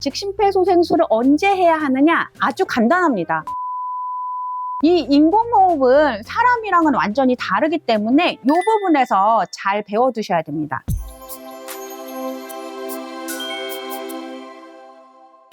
즉 심폐소생술을 언제 해야 하느냐? 아주 간단합니다. 이 인공호흡은 사람이랑은 완전히 다르기 때문에 이 부분에서 잘 배워두셔야 됩니다.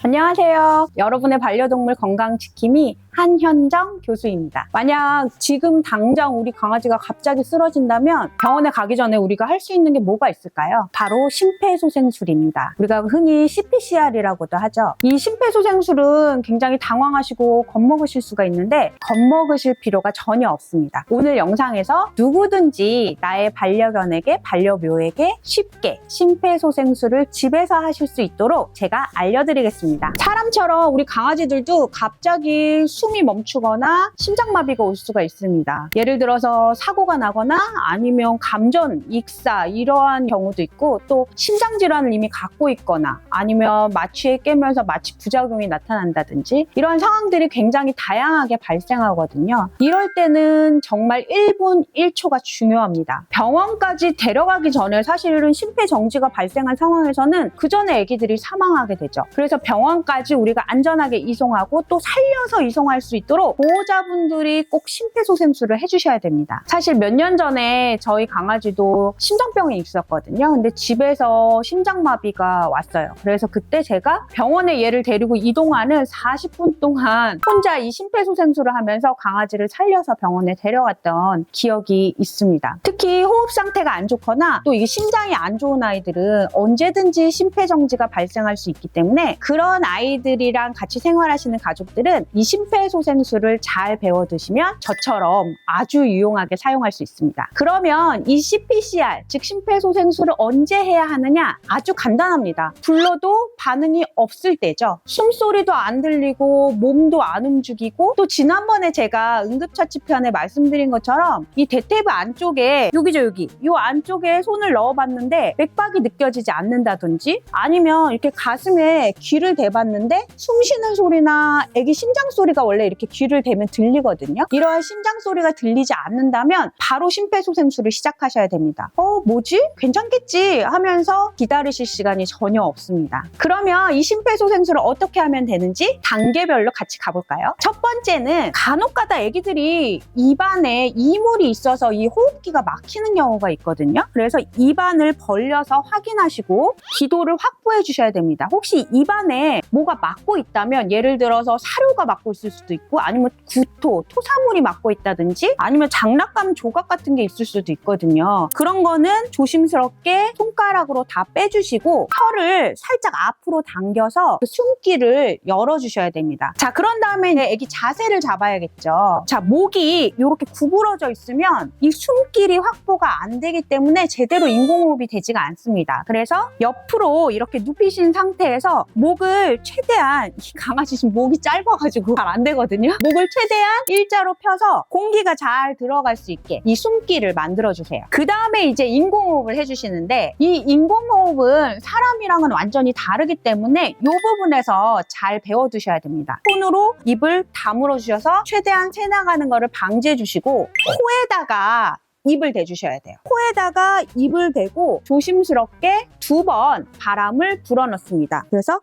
안녕하세요. 여러분의 반려동물 건강지킴이 한현정 교수입니다. 만약 지금 당장 우리 강아지가 갑자기 쓰러진다면 병원에 가기 전에 우리가 할 수 있는 게 뭐가 있을까요? 바로 심폐소생술입니다. 우리가 흔히 CPCR이라고도 하죠. 이 심폐소생술은 굉장히 당황하시고 겁먹으실 수가 있는데 겁먹으실 필요가 전혀 없습니다. 오늘 영상에서 누구든지 나의 반려견에게, 반려묘에게 쉽게 심폐소생술을 집에서 하실 수 있도록 제가 알려드리겠습니다. 사람처럼 우리 강아지들도 갑자기 숨이 멈추거나 심장마비가 올 수가 있습니다. 예를 들어서 사고가 나거나 아니면 감전, 익사 이러한 경우도 있고 또 심장질환을 이미 갖고 있거나 아니면 마취에 깨면서 마취 부작용이 나타난다든지 이러한 상황들이 굉장히 다양하게 발생하거든요. 이럴 때는 정말 1분 1초가 중요합니다. 병원까지 데려가기 전에 사실은 심폐정지가 발생한 상황에서는 그 전에 아기들이 사망하게 되죠. 그래서 병원까지 우리가 안전하게 이송하고 또 살려서 이송할 수 있도록 보호자분들이 꼭 심폐소생술을 해주셔야 됩니다. 사실 몇 년 전에 저희 강아지도 심장병이 있었거든요. 근데 집에서 심장마비가 왔어요. 그래서 그때 제가 병원에 얘를 데리고 이동하는 40분 동안 혼자 이 심폐소생술을 하면서 강아지를 살려서 병원에 데려갔던 기억이 있습니다. 특히 호흡 상태가 안 좋거나 또 이게 심장이 안 좋은 아이들은 언제든지 심폐정지가 발생할 수 있기 때문에 그런 아이들이랑 같이 생활하시는 가족들은 이 심폐소생술을 잘 배워두시면 저처럼 아주 유용하게 사용할 수 있습니다. 그러면 이 CPCR, 즉 심폐소생술을 언제 해야 하느냐? 아주 간단합니다. 불러도 반응이 없을 때죠. 숨소리도 안 들리고 몸도 안 움직이고 또 지난번에 제가 응급처치편에 말씀드린 것처럼 이 대퇴부 안쪽에 여기죠, 여기. 이 안쪽에 손을 넣어봤는데 맥박이 느껴지지 않는다든지 아니면 이렇게 가슴에 귀를 대봤는데 숨 쉬는 소리나 애기 심장 소리가 원래 이렇게 귀를 대면 들리거든요. 이러한 심장 소리가 들리지 않는다면 바로 심폐소생술을 시작하셔야 됩니다. 뭐지? 괜찮겠지? 하면서 기다리실 시간이 전혀 없습니다. 그러면 이 심폐소생술을 어떻게 하면 되는지 단계별로 같이 가볼까요? 첫 번째는 간혹가다 애기들이 입안에 이물이 있어서 이 호흡기가 막히는 경우가 있거든요. 그래서 입안을 벌려서 확인하시고 기도를 확보해 주셔야 됩니다. 혹시 입안에 뭐가 막고 있다면 예를 들어서 사료가 막고 있을 수도 있고 아니면 구토, 토사물이 막고 있다든지 아니면 장난감 조각 같은 게 있을 수도 있거든요. 그런 거는 조심스럽게 손가락으로 다 빼주시고 혀를 살짝 앞으로 당겨서 숨기를 열어주셔야 됩니다. 자, 그런 다음에 이제 애기 자세를 잡아야겠죠. 자, 목이 이렇게 구부러져 있으면 이 숨길이 확보가 안 되기 때문에 제대로 인공호흡이 되지가 않습니다. 그래서 옆으로 이렇게 눕히신 상태에서 목을 최대한 이 강아지 지금 목이 짧아가지고 잘 안 되거든요. 목을 최대한 일자로 펴서 공기가 잘 들어갈 수 있게 이 숨길을 만들어주세요. 그 다음에 이제 인공호흡을 해주시는데 이 인공호흡은 사람이랑은 완전히 다르기 때문에 이 부분에서 잘 배워두셔야 됩니다. 손으로 입을 다물어 주셔서 최대한 새 나가는 거를 방지해 주시고 코에다가 입을 대주셔야 돼요. 코에다가 입을 대고 조심스럽게 2번 바람을 불어넣습니다. 그래서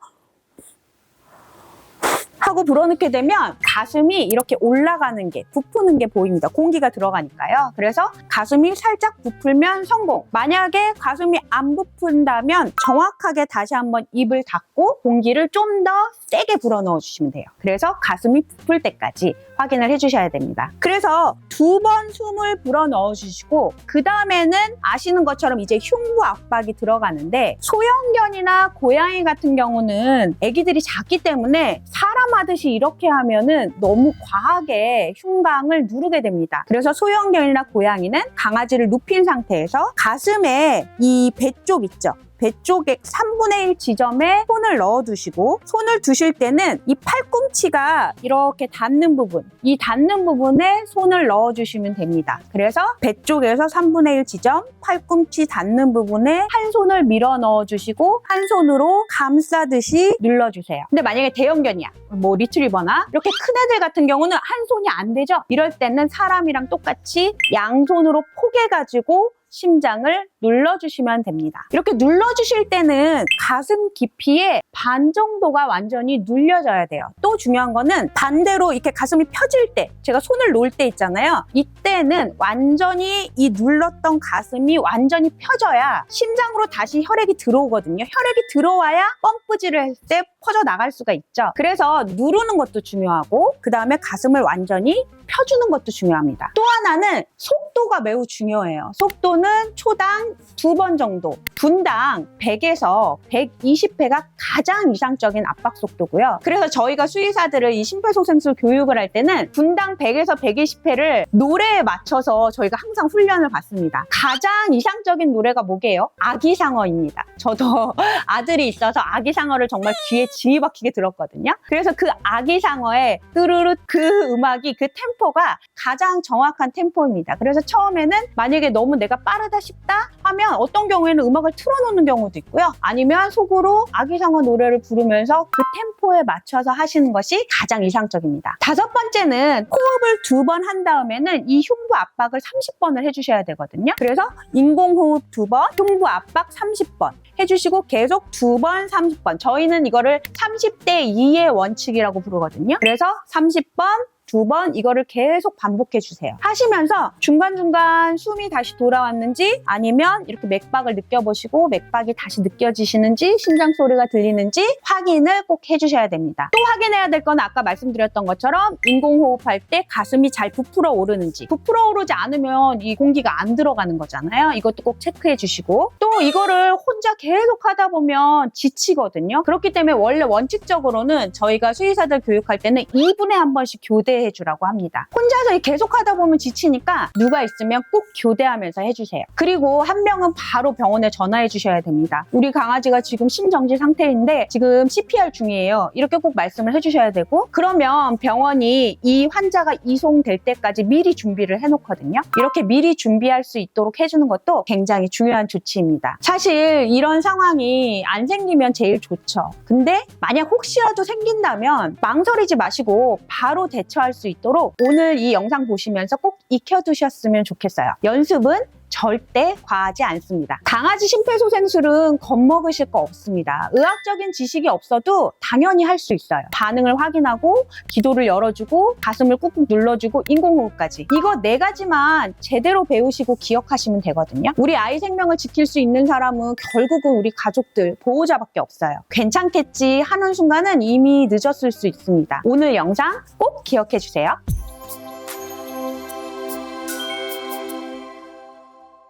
하고 불어넣게 되면 가슴이 이렇게 올라가는 게, 부푸는 게 보입니다. 공기가 들어가니까요. 그래서 가슴이 살짝 부풀면 성공. 만약에 가슴이 안 부푼다면 정확하게 다시 한번 입을 닫고 공기를 좀 더 세게 불어넣어 주시면 돼요. 그래서 가슴이 부풀 때까지 확인을 해주셔야 됩니다. 그래서 2번 숨을 불어넣어 주시고 그 다음에는 아시는 것처럼 이제 흉부 압박이 들어가는데 소형견이나 고양이 같은 경우는 애기들이 작기 때문에 사람 하듯이 이렇게 하면은 너무 과하게 흉곽을 누르게 됩니다. 그래서 소형견이나 고양이는 강아지를 눕힌 상태에서 가슴에 이 배 쪽 있죠? 배 쪽에 3분의 1 지점에 손을 넣어두시고 손을 두실 때는 이 팔꿈치가 이렇게 닿는 부분, 이 닿는 부분에 손을 넣어주시면 됩니다. 그래서 배 쪽에서 3분의 1 지점, 팔꿈치 닿는 부분에 한 손을 밀어 넣어주시고 한 손으로 감싸듯이 눌러주세요. 근데 만약에 대형견이야, 뭐 리트리버나 이렇게 큰 애들 같은 경우는 한 손이 안 되죠? 이럴 때는 사람이랑 똑같이 양손으로 포개가지고 심장을 눌러주시면 됩니다. 이렇게 눌러주실 때는 가슴 깊이의 반 정도가 완전히 눌려져야 돼요. 또 중요한 거는 반대로 이렇게 가슴이 펴질 때, 제가 손을 놓을 때 있잖아요. 이때는 완전히 이 눌렀던 가슴이 완전히 펴져야 심장으로 다시 혈액이 들어오거든요. 혈액이 들어와야 펌프질을 했을 때 퍼져나갈 수가 있죠. 그래서 누르는 것도 중요하고 그 다음에 가슴을 완전히 펴주는 것도 중요합니다. 또 하나는 속도가 매우 중요해요. 속도는 초당 2번 정도, 분당 100에서 120회가 가장 이상적인 압박 속도고요. 그래서 저희가 수의사들을 이 심폐소생술 교육을 할 때는 분당 100에서 120회를 노래에 맞춰서 저희가 항상 훈련을 받습니다. 가장 이상적인 노래가 뭐게요? 아기상어입니다. 저도 아들이 있어서 아기상어를 정말 귀에 지이 박히게 들었거든요. 그래서 그 아기상어의 뚜루루 그 음악이, 그 템포가 가장 정확한 템포입니다. 그래서 처음에는 만약에 너무 내가 빠르다 싶다 하면 어떤 경우에는 음악을 틀어놓는 경우도 있고요. 아니면 속으로 아기상어 노래를 부르면서 그 템포에 맞춰서 하시는 것이 가장 이상적입니다. 5번째는 호흡을 2번 한 다음에는 이 흉부 압박을 30번을 해주셔야 되거든요. 그래서 인공호흡 2번, 흉부 압박 30번 해주시고 계속 2번, 30번. 저희는 이거를 30대 2의 원칙이라고 부르거든요. 그래서 30번, 2번 이거를 계속 반복해 주세요. 하시면서 중간중간 숨이 다시 돌아왔는지 아니면 이렇게 맥박을 느껴보시고 맥박이 다시 느껴지시는지 심장 소리가 들리는지 확인을 꼭 해주셔야 됩니다. 또 확인해야 될 건 아까 말씀드렸던 것처럼 인공호흡할 때 가슴이 잘 부풀어 오르는지, 부풀어 오르지 않으면 이 공기가 안 들어가는 거잖아요. 이것도 꼭 체크해 주시고 또 이거를 혼자 계속 하다 보면 지치거든요. 그렇기 때문에 원래 원칙적으로는 저희가 수의사들 교육할 때는 2분에 한 번씩 교대해 주라고 합니다. 혼자서 계속 하다 보면 지치니까 누가 있으면 꼭 교대하면서 해주세요. 그리고 한 명은 바로 병원에 전화해 주셔야 됩니다. 우리 강아지가 지금 심정지 상태인데 지금 CPR 중이에요. 이렇게 꼭 말씀을 해주셔야 되고, 그러면 병원이 이 환자가 이송될 때까지 미리 준비를 해놓거든요. 이렇게 미리 준비할 수 있도록 해주는 것도 굉장히 중요한 조치입니다. 사실 이런 상황이 안 생기면 제일 좋죠. 근데 만약 혹시라도 생긴다면 망설이지 마시고 바로 대처할 수 있도록 오늘 이 영상 보시면서 꼭 익혀두셨으면 좋겠어요. 연습은 절대 과하지 않습니다. 강아지 심폐소생술은 겁먹으실 거 없습니다. 의학적인 지식이 없어도 당연히 할 수 있어요. 반응을 확인하고 기도를 열어주고 가슴을 꾹꾹 눌러주고 인공호흡까지. 이거 4가지만 제대로 배우시고 기억하시면 되거든요. 우리 아이 생명을 지킬 수 있는 사람은 결국은 우리 가족들, 보호자밖에 없어요. 괜찮겠지 하는 순간은 이미 늦었을 수 있습니다. 오늘 영상 꼭 기억해 주세요.